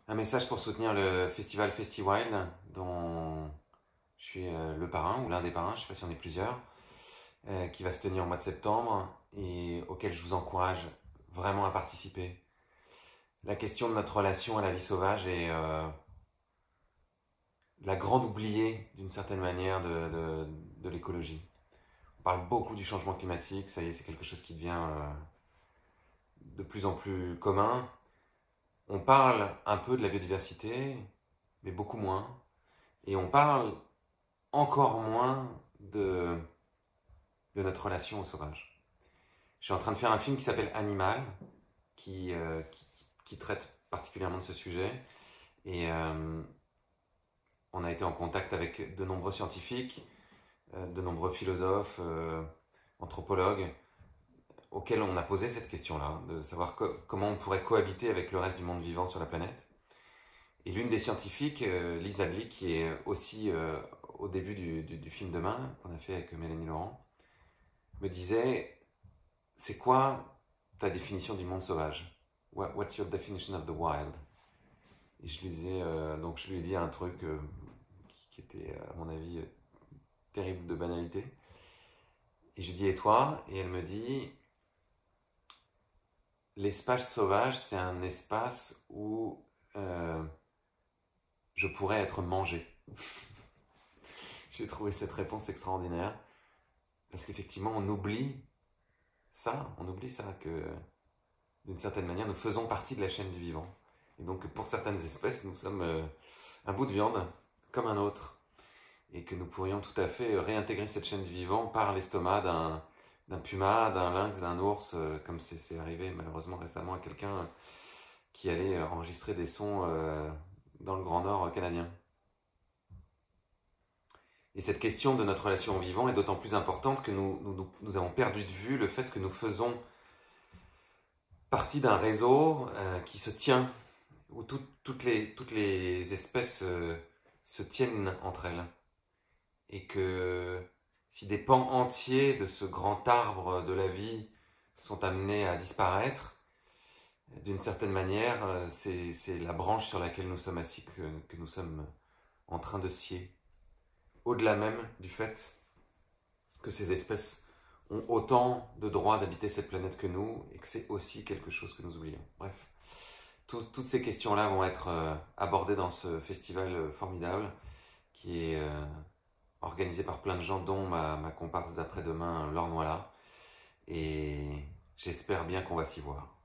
Un message pour soutenir le festival FestiWild, dont je suis le parrain, ou l'un des parrains, je ne sais pas si on est plusieurs, qui va se tenir au mois de septembre et auquel je vous encourage vraiment à participer. La question de notre relation à la vie sauvage est la grande oubliée, d'une certaine manière, de l'écologie. On parle beaucoup du changement climatique, ça y est, c'est quelque chose qui devient de plus en plus commun. On parle un peu de la biodiversité, mais beaucoup moins. Et on parle encore moins de notre relation au sauvage. Je suis en train de faire un film qui s'appelle Animal, qui traite particulièrement de ce sujet. Et on a été en contact avec de nombreux scientifiques, de nombreux philosophes, anthropologues, auxquels on a posé cette question-là, de savoir comment on pourrait cohabiter avec le reste du monde vivant sur la planète. Et l'une des scientifiques, Lisa Glick, qui est aussi au début du film Demain, qu'on a fait avec Mélanie Laurent, me disait, c'est quoi ta définition du monde sauvage? What's your definition of the wild? Et donc je lui ai dit un truc qui était, à mon avis, terrible de banalité. Et je lui ai dit, et toi? Et elle me dit, l'espace sauvage, c'est un espace où je pourrais être mangé. J'ai trouvé cette réponse extraordinaire. Parce qu'effectivement, on oublie ça, que d'une certaine manière, nous faisons partie de la chaîne du vivant. Et donc, pour certaines espèces, nous sommes un bout de viande, comme un autre. Et que nous pourrions tout à fait réintégrer cette chaîne du vivant par l'estomac d'un puma, d'un lynx, d'un ours, comme c'est arrivé malheureusement récemment à quelqu'un qui allait enregistrer des sons dans le Grand Nord canadien. Et cette question de notre relation au vivant est d'autant plus importante que nous avons perdu de vue le fait que nous faisons partie d'un réseau qui se tient, où toutes les espèces se tiennent entre elles. Et que si des pans entiers de ce grand arbre de la vie sont amenés à disparaître, d'une certaine manière, c'est la branche sur laquelle nous sommes assis que nous sommes en train de scier. Au-delà même du fait que ces espèces ont autant de droits d'habiter cette planète que nous, et que c'est aussi quelque chose que nous oublions. Bref, toutes ces questions-là vont être abordées dans ce festival formidable, qui est organisé par plein de gens, dont ma comparse d'après-demain, Laure Noila, et j'espère bien qu'on va s'y voir.